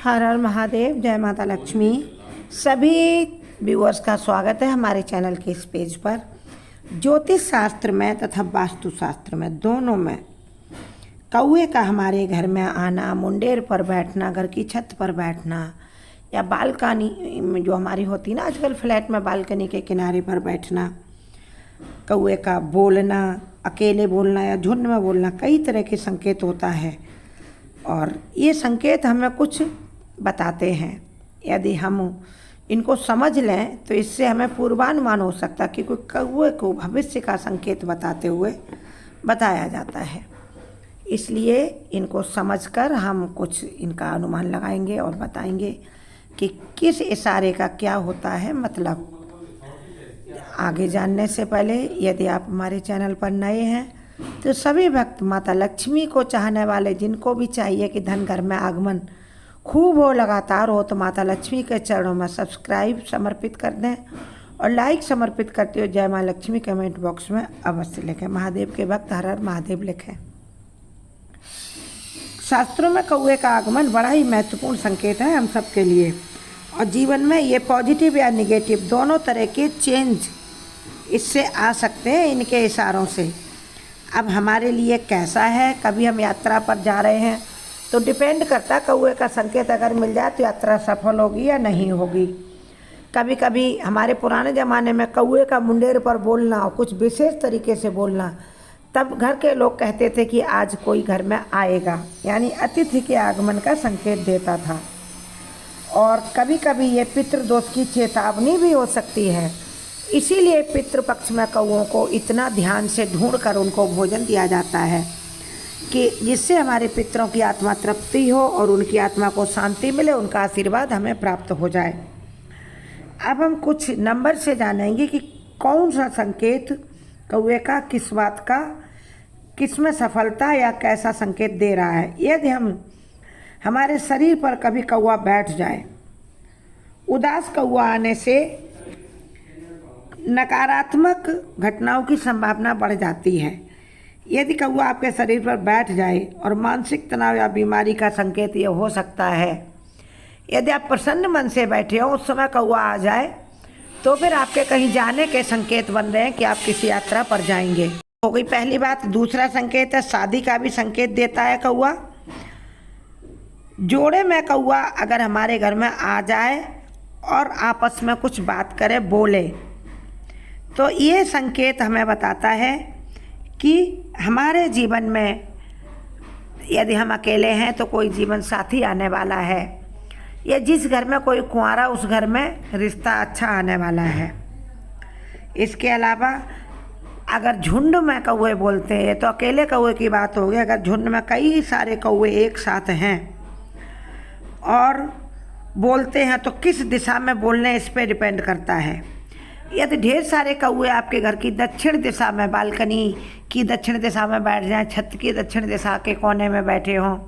हर हर महादेव, जय माता लक्ष्मी। सभी व्यूअर्स का स्वागत है हमारे चैनल के इस पेज पर। ज्योतिष शास्त्र में तथा वास्तु शास्त्र में दोनों में कौए का हमारे घर में आना, मुंडेर पर बैठना, घर की छत पर बैठना या बालकनी में जो हमारी होती ना आजकल फ्लैट में बालकनी के किनारे पर बैठना, कौए का बोलना, अकेले बोलना या झुंड में बोलना, कई तरह के संकेत होता है। और ये संकेत हमें कुछ बताते हैं। यदि हम इनको समझ लें तो इससे हमें पूर्वानुमान हो सकता है कि कोई कौए को भविष्य का संकेत बताते हुए बताया जाता है। इसलिए इनको समझकर हम कुछ इनका अनुमान लगाएंगे और बताएंगे कि किस इशारे का क्या होता है मतलब। आगे जानने से पहले यदि आप हमारे चैनल पर नए हैं तो सभी भक्त माता लक्ष्मी को चाहने वाले, जिनको भी चाहिए कि धन घर में आगमन खूब हो, लगातार हो, तो माता लक्ष्मी के चरणों में सब्सक्राइब समर्पित कर दें और लाइक समर्पित करते हो जय माँ लक्ष्मी कमेंट बॉक्स में अवश्य लिखें। महादेव के भक्त हर हर महादेव लिखें। शास्त्रों में कौए का आगमन बड़ा ही महत्वपूर्ण संकेत है हम सबके लिए, और जीवन में ये पॉजिटिव या निगेटिव दोनों तरह के चेंज इससे आ सकते हैं इनके इशारों से। अब हमारे लिए कैसा है, कभी हम यात्रा पर जा रहे हैं तो डिपेंड करता कौए का संकेत अगर मिल जाए तो यात्रा सफल होगी या नहीं होगी। कभी कभी हमारे पुराने ज़माने में कौए का मुंडेर पर बोलना और कुछ विशेष तरीके से बोलना, तब घर के लोग कहते थे कि आज कोई घर में आएगा, यानी अतिथि के आगमन का संकेत देता था। और कभी कभी ये पितृदोष की चेतावनी भी हो सकती है। इसीलिए पितृपक्ष में कौओं को इतना ध्यान से ढूंढ कर उनको भोजन दिया जाता है कि जिससे हमारे पितरों की आत्मा तृप्ति हो और उनकी आत्मा को शांति मिले, उनका आशीर्वाद हमें प्राप्त हो जाए। अब हम कुछ नंबर से जानेंगे कि कौन सा संकेत कौए का किस बात का, किस में सफलता या कैसा संकेत दे रहा है। यदि हमारे शरीर पर कभी कौआ बैठ जाए, उदास कौआ आने से नकारात्मक घटनाओं की संभावना बढ़ जाती है। यदि कौआ आपके शरीर पर बैठ जाए और मानसिक तनाव या बीमारी का संकेत ये हो सकता है। यदि आप प्रसन्न मन से बैठे हो, उस समय कौआ आ जाए तो फिर आपके कहीं जाने के संकेत बन रहे हैं कि आप किसी यात्रा पर जाएंगे। हो गई पहली बात। दूसरा संकेत है शादी का भी संकेत देता है कौआ। जोड़े में कौआ अगर हमारे घर में आ जाए और आपस में कुछ बात करे, बोले, तो ये संकेत हमें बताता है कि हमारे जीवन में यदि हम अकेले हैं तो कोई जीवन साथी आने वाला है, या जिस घर में कोई कुंवारा उस घर में रिश्ता अच्छा आने वाला है। इसके अलावा अगर झुंड में कौए बोलते हैं तो अकेले कौए की बात होगी। अगर झुंड में कई सारे कौए एक साथ हैं और बोलते हैं तो किस दिशा में बोलने, इस पर डिपेंड करता है। यदि ढेर सारे कौए आपके घर की दक्षिण दिशा में, बालकनी की दक्षिण दिशा में बैठ जाएं, छत की दक्षिण दिशा के कोने में बैठे हों,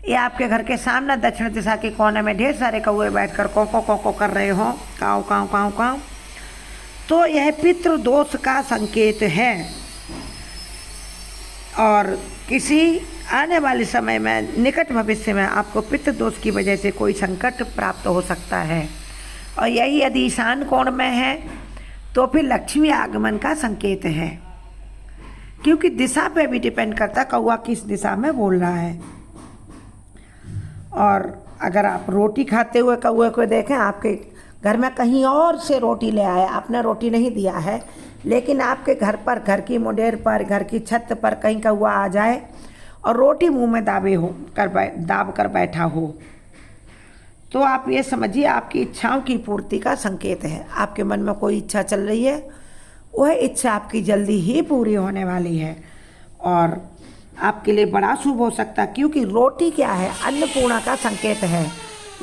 या आपके घर के सामने दक्षिण दिशा के कोने में ढेर सारे कौए बैठकर कोको कर रहे हों, काव काव काव काव, तो यह पितृदोष का संकेत है। और किसी आने वाले समय में, निकट भविष्य में आपको पितृदोष की वजह से कोई संकट प्राप्त हो सकता है। और यही यदि ईशान कोण में है तो फिर लक्ष्मी आगमन का संकेत है, क्योंकि दिशा पे भी डिपेंड करता कौआ किस दिशा में बोल रहा है। और अगर आप रोटी खाते हुए कौए को देखें, आपके घर में कहीं और से रोटी ले आए, आपने रोटी नहीं दिया है, लेकिन आपके घर पर, घर की मुंडेर पर, घर की छत पर कहीं कौआ आ जाए और रोटी मुंह में दाब कर बैठा हो, तो आप ये समझिए आपकी इच्छाओं की पूर्ति का संकेत है। आपके मन में कोई इच्छा चल रही है, वह इच्छा आपकी जल्दी ही पूरी होने वाली है और आपके लिए बड़ा शुभ हो सकता है। क्योंकि रोटी क्या है, अन्नपूर्णा का संकेत है,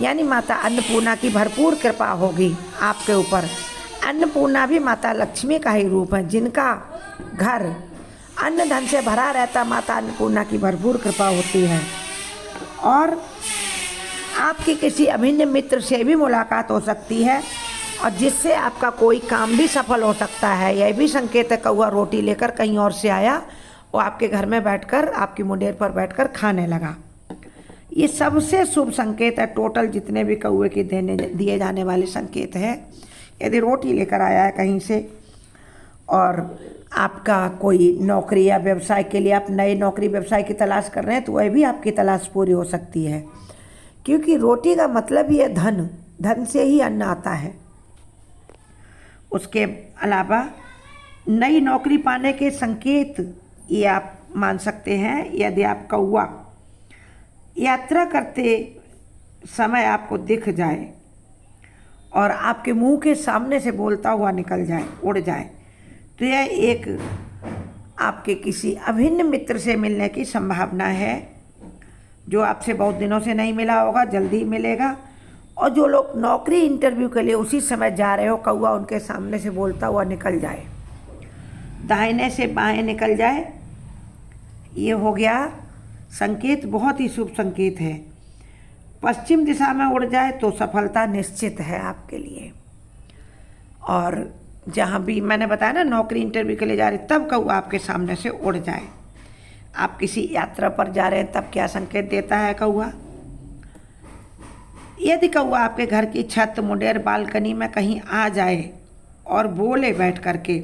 यानी माता अन्नपूर्णा की भरपूर कृपा होगी आपके ऊपर। अन्नपूर्णा भी माता लक्ष्मी का ही रूप है, जिनका घर अन्न धन से भरा रहता, माता अन्नपूर्णा की भरपूर कृपा होती है। और आपकी किसी अभिन्न मित्र से भी मुलाकात हो सकती है और जिससे आपका कोई काम भी सफल हो सकता है। यह भी संकेत है कौआ रोटी लेकर कहीं और से आया और आपके घर में बैठकर, आपकी मुंडेर पर बैठकर खाने लगा। ये सबसे शुभ संकेत है। टोटल जितने भी कौवे के दिए जाने वाले संकेत हैं, यदि रोटी लेकर आया है कहीं से और आपका कोई नौकरी या व्यवसाय के लिए आप नए नौकरी व्यवसाय की तलाश कर रहे हैं, तो वह भी आपकी तलाश पूरी हो सकती है, क्योंकि रोटी का मतलब ही है धन। धन से ही अन्न आता है। उसके अलावा नई नौकरी पाने के संकेत ये आप मान सकते हैं। यदि आप कौवा यात्रा करते समय आपको दिख जाए और आपके मुंह के सामने से बोलता हुआ निकल जाए, उड़ जाए, तो यह एक आपके किसी अभिन्न मित्र से मिलने की संभावना है, जो आपसे बहुत दिनों से नहीं मिला होगा, जल्दी मिलेगा। और जो लोग नौकरी इंटरव्यू के लिए उसी समय जा रहे हो, कौवा उनके सामने से बोलता हुआ निकल जाए, दाहिने से बाएं निकल जाए, ये हो गया संकेत। बहुत ही शुभ संकेत है। पश्चिम दिशा में उड़ जाए तो सफलता निश्चित है आपके लिए। और जहाँ भी मैंने बताया ना नौकरी इंटरव्यू के लिए जा रहे, तब कौवा आपके सामने से उड़ जाए। आप किसी यात्रा पर जा रहे हैं, तब क्या संकेत देता है कौवा? यदि कौवा आपके घर की छत, मुंडेर, बालकनी में कहीं आ जाए और बोले बैठ करके,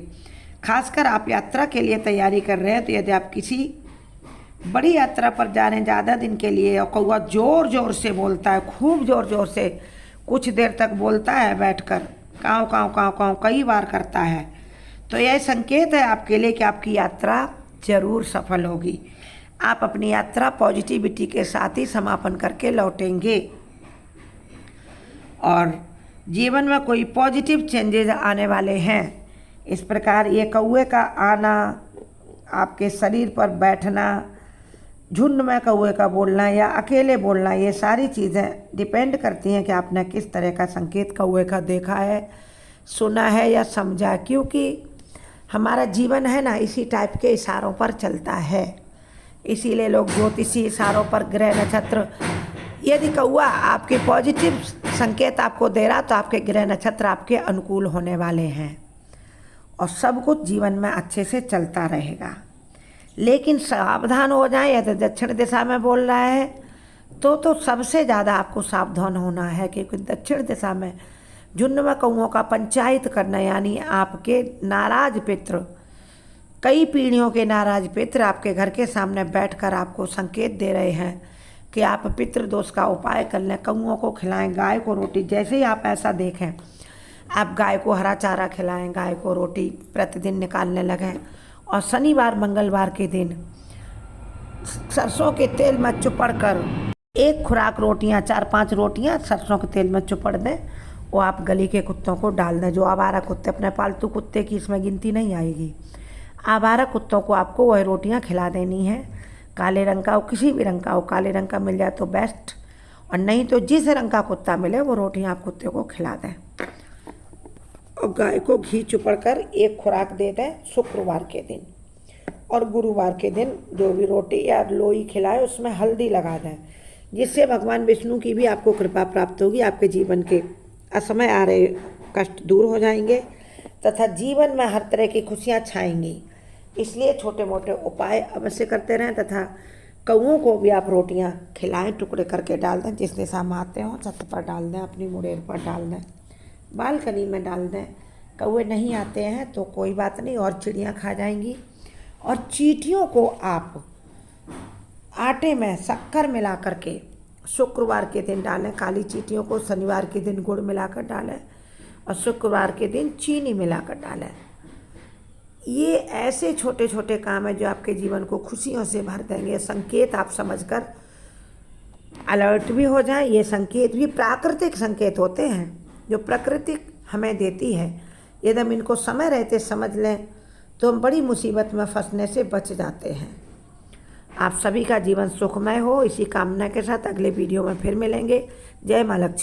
खासकर आप यात्रा के लिए तैयारी कर रहे हैं, तो यदि आप किसी बड़ी यात्रा पर जा रहे हैं ज़्यादा दिन के लिए और कौवा ज़ोर ज़ोर से बोलता है, खूब ज़ोर ज़ोर से कुछ देर तक बोलता है बैठकर, काँव काँव काँव काँव कई बार करता है, तो यह संकेत है आपके लिए कि आपकी यात्रा जरूर सफल होगी। आप अपनी यात्रा पॉजिटिविटी के साथ ही समापन करके लौटेंगे और जीवन में कोई पॉजिटिव चेंजेस आने वाले हैं। इस प्रकार ये कौवे का आना, आपके शरीर पर बैठना, झुंड में कौवे का बोलना या अकेले बोलना, ये सारी चीज़ें डिपेंड करती हैं कि आपने किस तरह का संकेत कौवे का देखा है, सुना है या समझा। क्योंकि हमारा जीवन है ना, इसी टाइप के इशारों पर चलता है। इसीलिए लोग ज्योतिषी इशारों पर, ग्रह नक्षत्र, यदि कौवा आपके पॉजिटिव संकेत आपको दे रहा, तो आपके ग्रह नक्षत्र आपके अनुकूल होने वाले हैं और सब कुछ जीवन में अच्छे से चलता रहेगा। लेकिन सावधान हो जाएं। यदि दक्षिण दिशा में बोल रहा है तो सबसे ज़्यादा आपको सावधान होना है, क्योंकि दक्षिण दिशा में झुंड में कौवों का पंचायत करना, यानी आपके नाराज पितृ, कई पीढ़ियों के नाराज पितृ आपके घर के सामने बैठकर आपको संकेत दे रहे हैं कि आप पितृदोष का उपाय कर लें। कौवों को खिलाएं, गाय को रोटी। जैसे ही आप ऐसा देखें, आप गाय को हरा चारा खिलाएं, गाय को रोटी प्रतिदिन निकालने लगें। और शनिवार मंगलवार के दिन सरसों के तेल में चुपड़ कर एक खुराक रोटियां, 4-5 रोटियां सरसों के तेल में चुपड़ दें। वो आप गली के कुत्तों को डाल दें। जो आवारा कुत्ते, अपने पालतू कुत्ते की इसमें गिनती नहीं आएगी, आवारा कुत्तों को आपको वह रोटियां खिला देनी है। काले रंग का हो, किसी भी रंग का हो, काले रंग का मिल जाए तो बेस्ट, और नहीं तो जिस रंग का कुत्ता मिले वो रोटियां आप कुत्ते को खिला दें। और गाय को घी चुपड़ कर एक खुराक दे दें शुक्रवार के दिन। और गुरुवार के दिन जो भी रोटी या लोई खिलाए उसमें हल्दी लगा दें, जिससे भगवान विष्णु की भी आपको कृपा प्राप्त होगी। आपके जीवन के असमय आ रहे कष्ट दूर हो जाएंगे तथा जीवन में हर तरह की खुशियाँ छाएंगी। इसलिए छोटे मोटे उपाय अवश्य करते रहें तथा कौवों को भी आप रोटियां खिलाएं, टुकड़े करके डाल दें। जिस दिशा में आते हों छत पर डाल दें, अपनी मुड़ेर पर डाल दें, बालकनी में डाल दें। कौवे नहीं आते हैं तो कोई बात नहीं, और चिड़ियाँ खा जाएंगी। और चींटियों को आप आटे में शक्कर मिला करके शुक्रवार के दिन डालें। काली चींटियों को शनिवार के दिन गुड़ मिलाकर डालें और शुक्रवार के दिन चीनी मिलाकर डालें। ये ऐसे छोटे छोटे काम हैं जो आपके जीवन को खुशियों से भर देंगे। संकेत आप समझकर अलर्ट भी हो जाएं। ये संकेत भी प्राकृतिक संकेत होते हैं जो प्रकृति हमें देती है। यदि हम इनको समय रहते समझ लें तो हम बड़ी मुसीबत में फंसने से बच जाते हैं। आप सभी का जीवन सुखमय हो, इसी कामना के साथ अगले वीडियो में फिर मिलेंगे। जय माँ लक्ष्मी।